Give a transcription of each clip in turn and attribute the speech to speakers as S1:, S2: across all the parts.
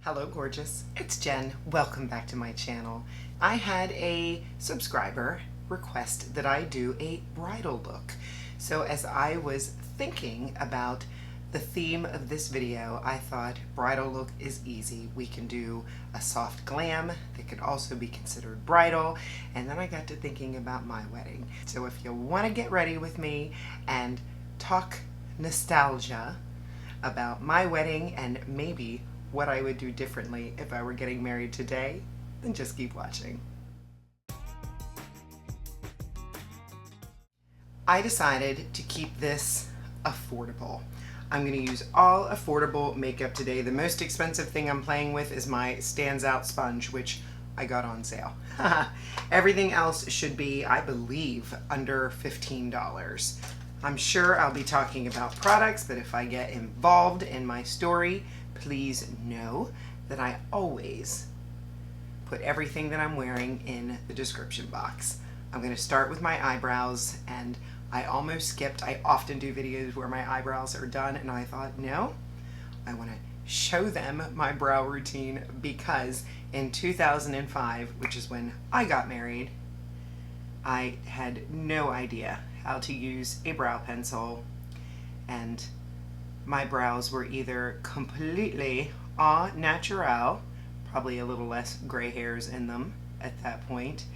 S1: Hello gorgeous, it's Jen. Welcome back to my channel. I had a subscriber request that I do a bridal look. So as I was thinking about the theme of this video, I thought bridal look is easy. We can do a soft glam that could also be considered bridal. And then I got to thinking about my wedding. So if you want to get ready with me and talk nostalgia about my wedding and maybe what I would do differently if I were getting married today, then just keep watching. I decided to keep this affordable. I'm going to use all affordable makeup today. The most expensive thing I'm playing with is my Stands Out sponge, which I got on sale. Everything else should be, I believe, under $15. I'm sure I'll be talking about products, but if I get involved in my story, please know that I always put everything that I'm wearing in the description box. I'm going to start with my eyebrows, and I almost skipped. I often do videos where my eyebrows are done, and I thought, no, I want to show them my brow routine because in 2005, which is when I got married, I had no idea how to use a brow pencil, and my brows were either completely au naturel, probably a little less gray hairs in them at that point,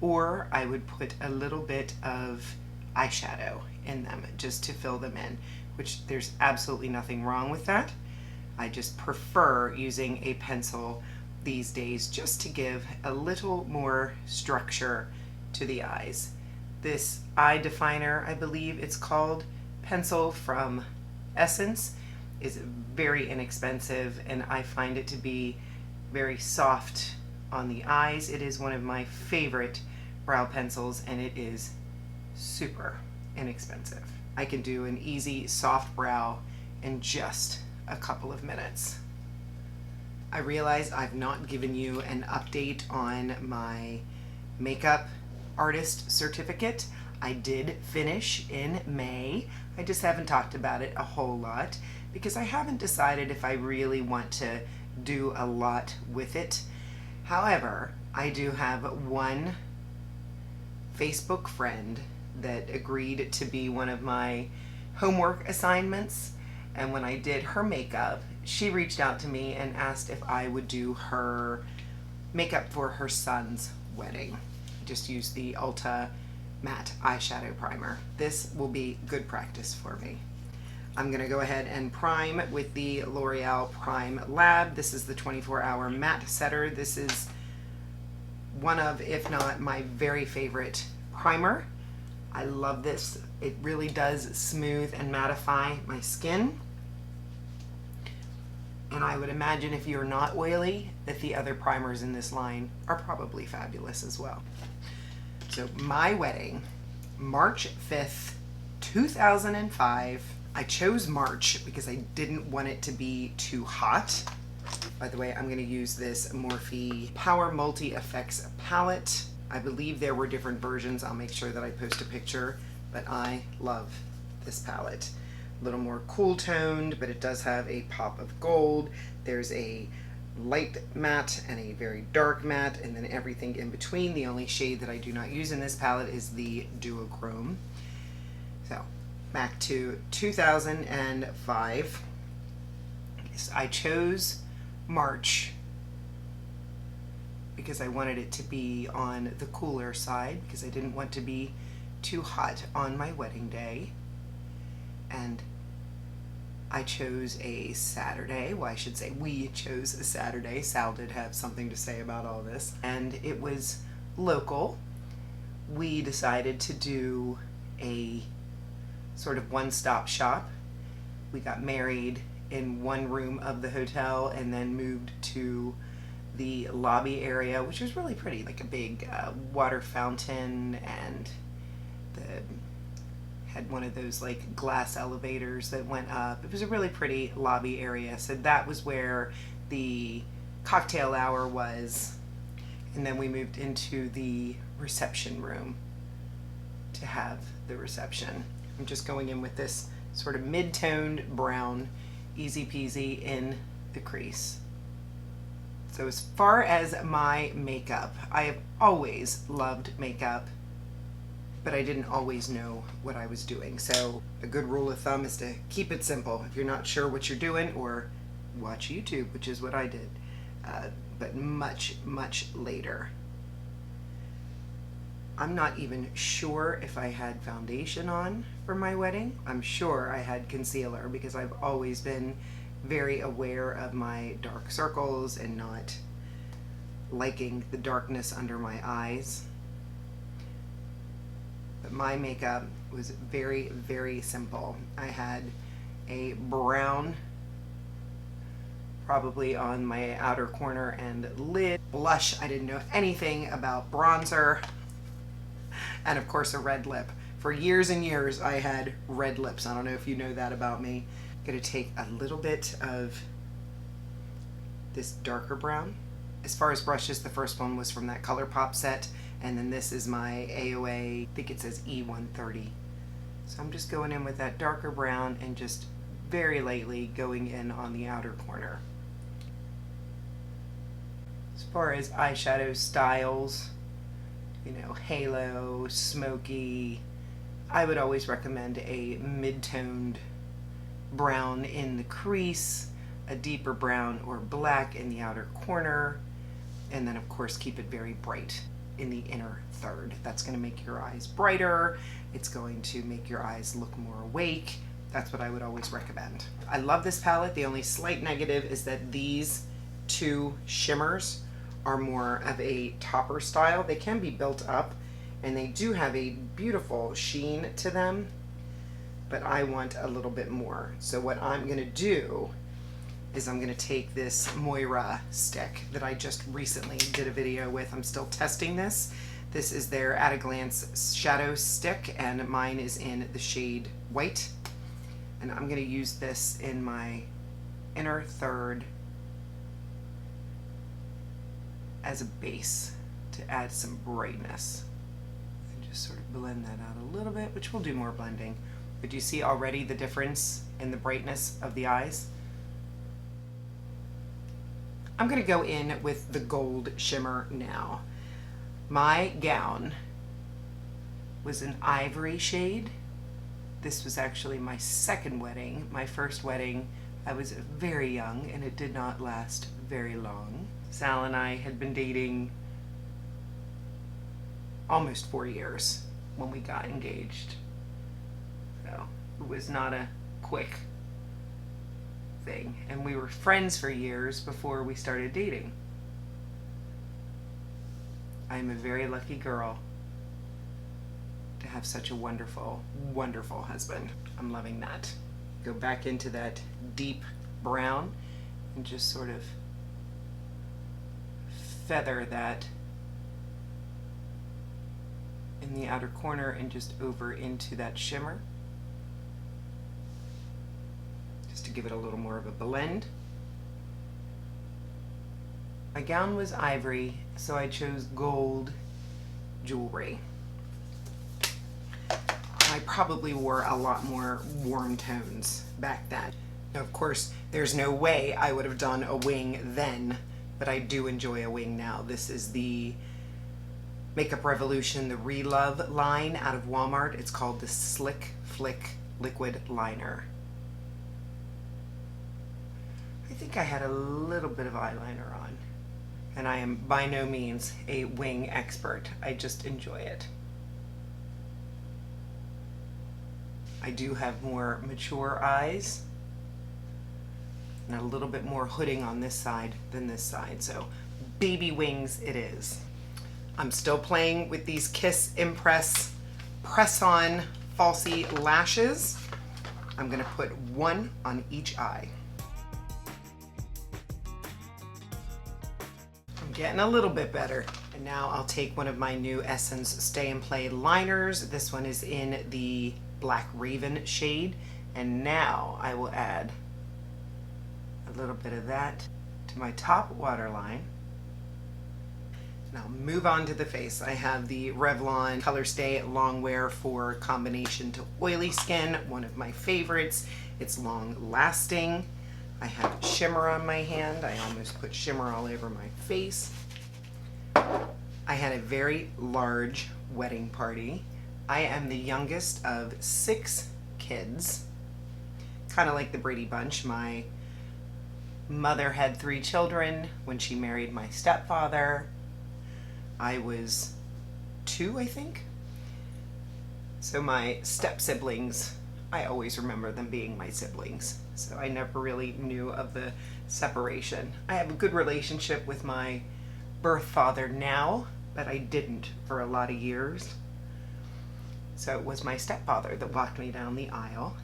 S1: or I would put a little bit of eyeshadow in them just to fill them in, which there's absolutely nothing wrong with that. I just prefer using a pencil these days just to give a little more structure to the eyes. This eye definer, I believe it's called, pencil from Essence, is very inexpensive, and I find it to be very soft on the eyes. It is one of my favorite brow pencils, and it is super inexpensive. I can do an easy soft brow in just a couple of minutes. I realize I've not given you an update on my makeup artist certificate. I did finish in May. I just haven't talked about it a whole lot because I haven't decided if I really want to do a lot with it. However, I do have one Facebook friend that agreed to be one of my homework assignments, and when I did her makeup, she reached out to me and asked if I would do her makeup for her son's wedding. I just used the Ulta matte eyeshadow primer. This will be good practice for me. I'm going to go ahead and prime with the L'Oreal Prime Lab. This is the 24-hour matte setter. This is one of, if not my very favorite primer. I love this. It really does smooth and mattify my skin. And I would imagine if you're not oily, that the other primers in this line are probably fabulous as well. So my wedding, March 5th, 2005. I chose March because I didn't want it to be too hot. By the way, I'm going to use this Morphe Power Multi Effects palette. I believe there were different versions. I'll make sure that I post a picture, but I love this palette. A little more cool toned, but it does have a pop of gold. There's a light matte and a very dark matte, and then everything in between. The only shade that I do not use in this palette is the duochrome. So back to 2005. I chose March because I wanted it to be on the cooler side because I didn't want to be too hot on my wedding day, and I chose a Saturday. Well, I should say we chose a Saturday. Sal did have something to say about all this. And it was local. We decided to do a sort of one-stop shop. We got married in one room of the hotel and then moved to the lobby area, which was really pretty, like a big water fountain, and had one of those like glass elevators that went up. It was a really pretty lobby area. So that was where the cocktail hour was. And then we moved into the reception room to have the reception. I'm just going in with this sort of mid-toned brown, easy peasy in the crease. So as far as my makeup, I have always loved makeup, but I didn't always know what I was doing. So a good rule of thumb is to keep it simple. If you're not sure what you're doing, or watch YouTube, which is what I did, but much, much later. I'm not even sure if I had foundation on for my wedding. I'm sure I had concealer because I've always been very aware of my dark circles and not liking the darkness under my eyes. But my makeup was very, very simple. I had a brown, probably on my outer corner and lid. Blush, I didn't know anything about bronzer. And of course a red lip. For years and years I had red lips. I don't know if you know that about me. I'm gonna take a little bit of this darker brown. As far as brushes, the first one was from that ColourPop set, and then this is my AOA, I think it says E130. So I'm just going in with that darker brown and just very lightly going in on the outer corner. As far as eyeshadow styles, you know, halo, smoky, I would always recommend a mid-toned brown in the crease, a deeper brown or black in the outer corner, and then of course keep it very bright in the inner third. That's going to make your eyes brighter. It's going to make your eyes look more awake. That's what I would always recommend. I love this palette. The only slight negative is that these two shimmers are more of a topper style. They can be built up and they do have a beautiful sheen to them, but I want a little bit more. So what I'm gonna do is I'm gonna take this Moira stick that I just recently did a video with. I'm still testing this. This is their At a Glance shadow stick, and mine is in the shade white. And I'm gonna use this in my inner third as a base to add some brightness. And just sort of blend that out a little bit, which will do more blending. But you see already the difference in the brightness of the eyes? I'm gonna go in with the gold shimmer now. My gown was an ivory shade. This was actually my second wedding. My first wedding, I was very young and it did not last very long. Sal and I had been dating almost 4 years when we got engaged. So it was not a quick thing. And we were friends for years before we started dating. I'm a very lucky girl to have such a wonderful, wonderful husband. I'm loving that. Go back into that deep brown and just sort of feather that in the outer corner and just over into that shimmer, just to give it a little more of a blend. My gown was ivory, so I chose gold jewelry. I probably wore a lot more warm tones back then. Now, of course, there's no way I would have done a wing then, but I do enjoy a wing now. This is the Makeup Revolution, the Relove line out of Walmart. It's called the Slick Flick Liquid Liner. I think I had a little bit of eyeliner on, and I am by no means a wing expert. I just enjoy it. I do have more mature eyes and a little bit more hooding on this side than this side, so baby wings it is. I'm still playing with these Kiss Impress press-on falsie lashes. I'm gonna put one on each eye. I'm getting a little bit better. And now I'll take one of my new Essence Stay and Play liners. This one is in the Black Raven shade, and now I will add a little bit of that to my top waterline. Now move on to the face. I have the Revlon Colorstay Longwear for combination to oily skin, one of my favorites. It's long lasting. I have shimmer on my hand. I almost put shimmer all over my face. I had a very large wedding party. I am the youngest of 6 kids, kind of like the Brady Bunch. My mother had 3 children when she married my stepfather. I was 2, I think. So my step siblings, I always remember them being my siblings. So I never really knew of the separation. I have a good relationship with my birth father now, but I didn't for a lot of years. So it was my stepfather that walked me down the aisle,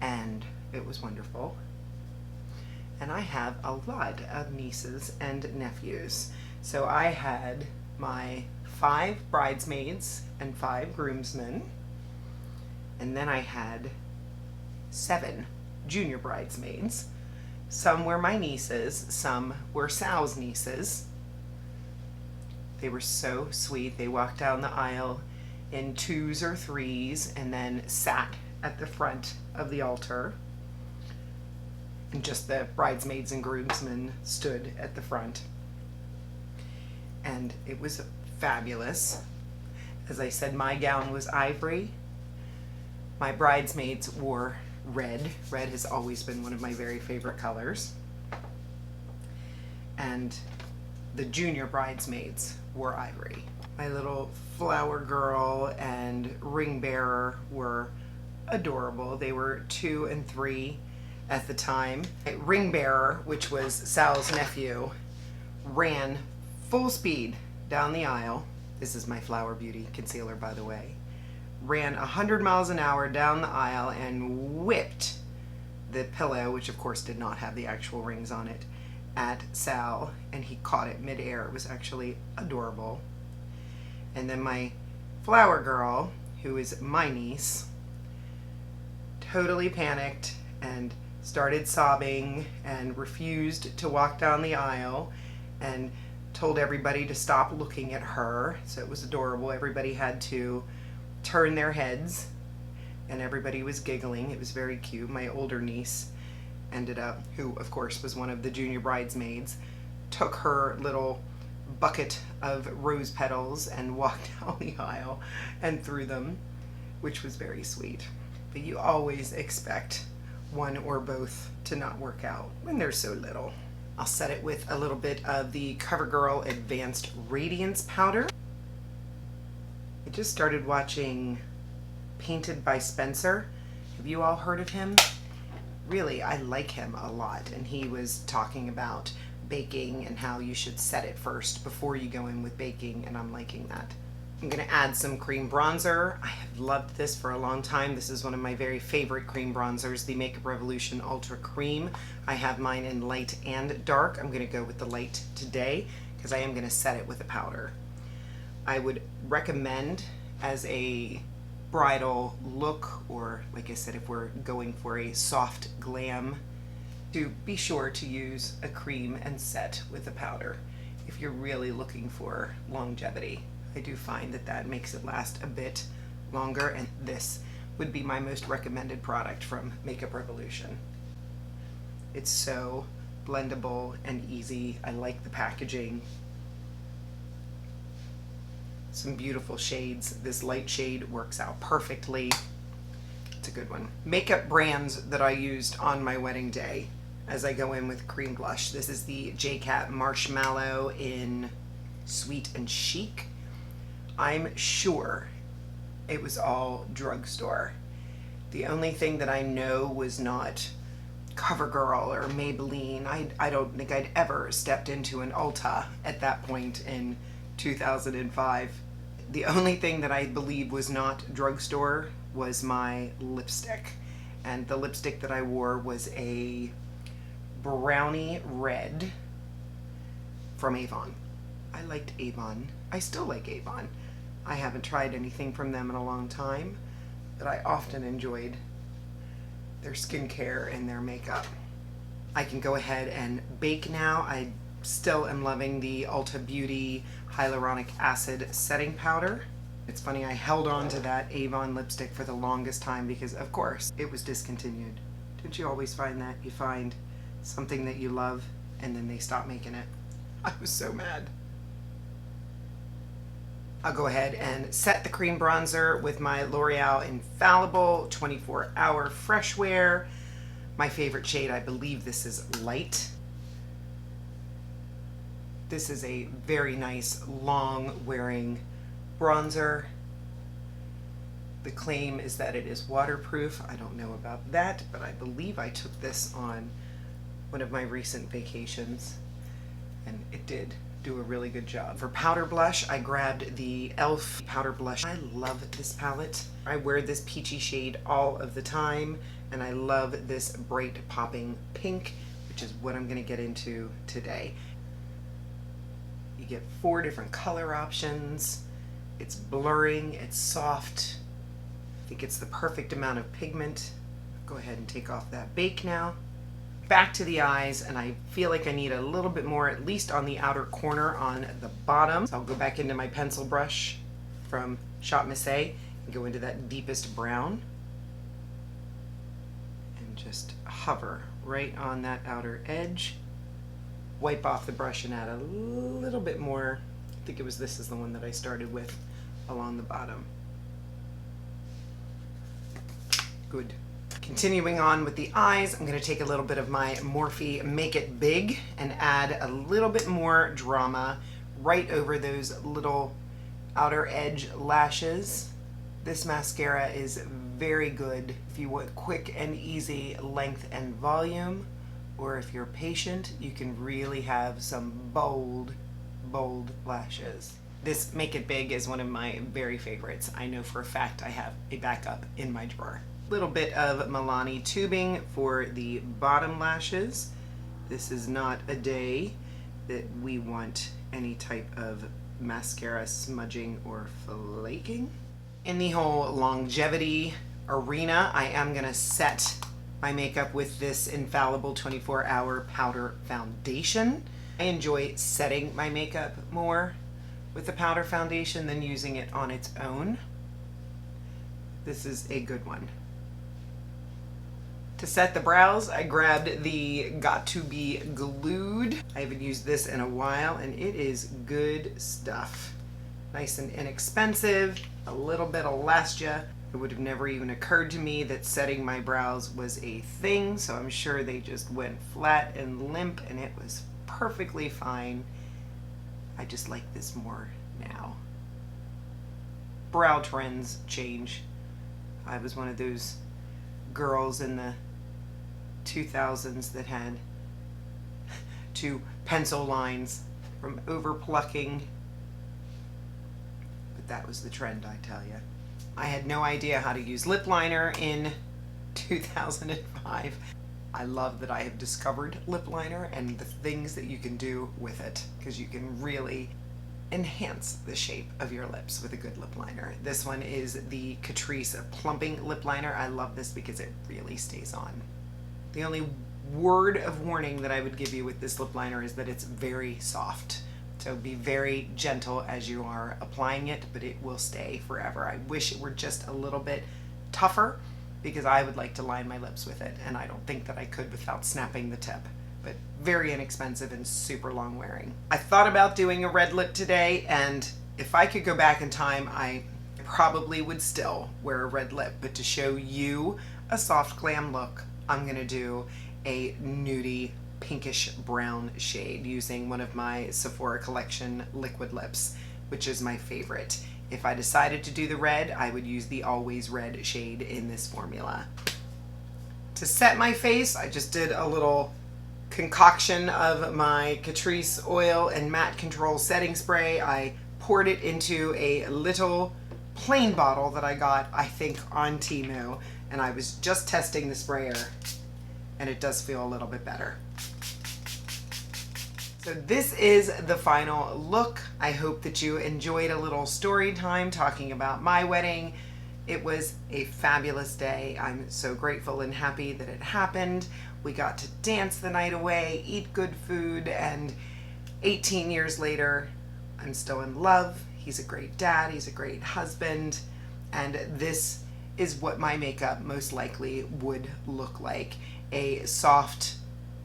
S1: and it was wonderful. And I have a lot of nieces and nephews. So I had my 5 bridesmaids and 5 groomsmen, and then I had 7 junior bridesmaids. Some were my nieces, some were Sal's nieces. They were so sweet. They walked down the aisle in 2s or 3s and then sat at the front of the altar. And just the bridesmaids and groomsmen stood at the front. And it was fabulous. As I said, my gown was ivory. My bridesmaids wore red. Red has always been one of my very favorite colors. And the junior bridesmaids wore ivory. My little flower girl and ring bearer were adorable. They were 2 and 3 at the time. My ring bearer, which was Sal's nephew, ran full speed down the aisle. This is my Flower Beauty concealer, by the way. Ran 100 miles an hour down the aisle and whipped the pillow, which of course did not have the actual rings on it, at Sal, and he caught it midair. It was actually adorable. And then my flower girl, who is my niece, totally panicked and started sobbing and refused to walk down the aisle and told everybody to stop looking at her. So it was adorable. Everybody had to turn their heads and everybody was giggling. It was very cute. My older niece ended up, who of course was one of the junior bridesmaids, took her little bucket of rose petals and walked down the aisle and threw them, which was very sweet. But you always expect one or both to not work out when they're so little. I'll set it with a little bit of the CoverGirl Advanced Radiance powder. I just started watching Painted by Spencer. Have you all heard of him? Really, I like him a lot, and he was talking about baking and how you should set it first before you go in with baking, and I'm liking that. I'm going to add some cream bronzer. I have loved this for a long time. This is one of my very favorite cream bronzers, the Makeup Revolution Ultra Cream. I have mine in light and dark. I'm going to go with the light today because I am going to set it with a powder. I would recommend as a bridal look, or like I said, if we're going for a soft glam, to be sure to use a cream and set with a powder if you're really looking for longevity. I do find that that makes it last a bit longer, and this would be my most recommended product from Makeup Revolution. It's so blendable and easy. I like the packaging. Some beautiful shades. This light shade works out perfectly. It's a good one. Makeup brands that I used on my wedding day as I go in with cream blush. This is the JCat Marshmallow in Sweet and Chic. I'm sure it was all drugstore. The only thing that I know was not CoverGirl or Maybelline. I don't think I'd ever stepped into an Ulta at that point in 2005. The only thing that I believe was not drugstore was my lipstick. And the lipstick that I wore was a brownie red from Avon. I liked Avon. I still like Avon. I haven't tried anything from them in a long time, but I often enjoyed their skincare and their makeup. I can go ahead and bake now. I still am loving the Ulta Beauty Hyaluronic Acid Setting Powder. It's funny, I held on to that Avon lipstick for the longest time because, of course, it was discontinued. Don't you always find that? You find something that you love and then they stop making it. I was so mad. I'll go ahead and set the cream bronzer with my L'Oreal Infallible 24-Hour Fresh Wear. My favorite shade, I believe this is Light. This is a very nice, long-wearing bronzer. The claim is that it is waterproof. I don't know about that, but I believe I took this on one of my recent vacations, and it did do a really good job. For powder blush, I grabbed the e.l.f. powder blush. I love this palette. I wear this peachy shade all of the time, and I love this bright popping pink, which is what I'm gonna get into today. You get 4 different color options. It's blurring, it's soft. I think it's the perfect amount of pigment. Go ahead and take off that bake now. Back to the eyes, and I feel like I need a little bit more, at least on the outer corner on the bottom. So I'll go back into my pencil brush from Shop Miss A and go into that deepest brown and just hover right on that outer edge. Wipe off the brush and add a little bit more. I think this is the one that I started with along the bottom. Good. Continuing on with the eyes, I'm going to take a little bit of my Morphe Make It Big and add a little bit more drama right over those little outer edge lashes. This mascara is very good if you want quick and easy length and volume, or if you're patient, you can really have some bold lashes. This Make It Big is one of my very favorites. I know for a fact I have a backup in my drawer. Little bit of Milani tubing for the bottom lashes. This is not a day that we want any type of mascara smudging or flaking. In the whole longevity arena, I am gonna set my makeup with this Infallible 24-Hour Powder Foundation. I enjoy setting my makeup more with the powder foundation than using it on its own. This is a good one. To set the brows, I grabbed the Got To Be Glued. I haven't used this in a while, and it is good stuff. Nice and inexpensive, a little bit of Elastia. It would have never even occurred to me that setting my brows was a thing, so I'm sure they just went flat and limp, and it was perfectly fine. I just like this more now. Brow trends change. I was one of those girls in the 2000s that had 2 pencil lines from over plucking, but that was the trend, I tell you. I had no idea how to use lip liner in 2005. I love that I have discovered lip liner and the things that you can do with it, because you can really enhance the shape of your lips with a good lip liner. This one is the Catrice Plumping Lip Liner. I love this because it really stays on. The only word of warning that I would give you with this lip liner is that it's very soft. So be very gentle as you are applying it, but it will stay forever. I wish it were just a little bit tougher, because I would like to line my lips with it, and I don't think that I could without snapping the tip. But very inexpensive and super long wearing. I thought about doing a red lip today, and if I could go back in time, I probably would still wear a red lip, but to show you a soft glam look, I'm gonna do a nudie pinkish brown shade using one of my Sephora collection liquid lips, which is my favorite. If I decided to do the red, I would use the Always Red shade in this formula. To set my face, I just did a little concoction of my Catrice oil and matte control setting spray. I poured it into a little plain bottle that I got, I think, on Temu, and I was just testing the sprayer, and it does feel a little bit better. So this is the final look. I hope that you enjoyed a little story time talking about my wedding. It was a fabulous day. I'm so grateful and happy that it happened. We got to dance the night away, eat good food, and 18 years later, I'm still in love. He's a great dad, he's a great husband, and this is what my makeup most likely would look like. a soft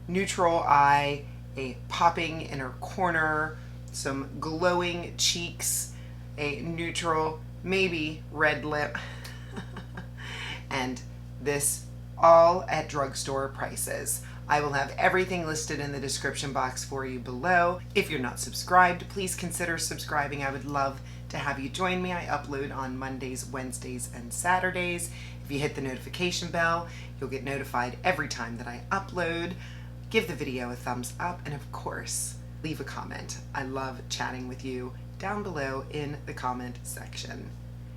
S1: neutral eye, a popping inner corner, some glowing cheeks, a neutral, maybe red lip, and this all at drugstore prices. I will have everything listed in the description box for you below. If you're not subscribed, please consider subscribing. I would love to have you join me. I upload on Mondays, Wednesdays, and Saturdays. If you hit the notification bell, you'll get notified every time that I upload. Give the video a thumbs up, and of course, leave a comment. I love chatting with you down below in the comment section.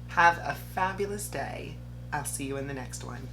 S1: Have a fabulous day. I'll see you in the next one.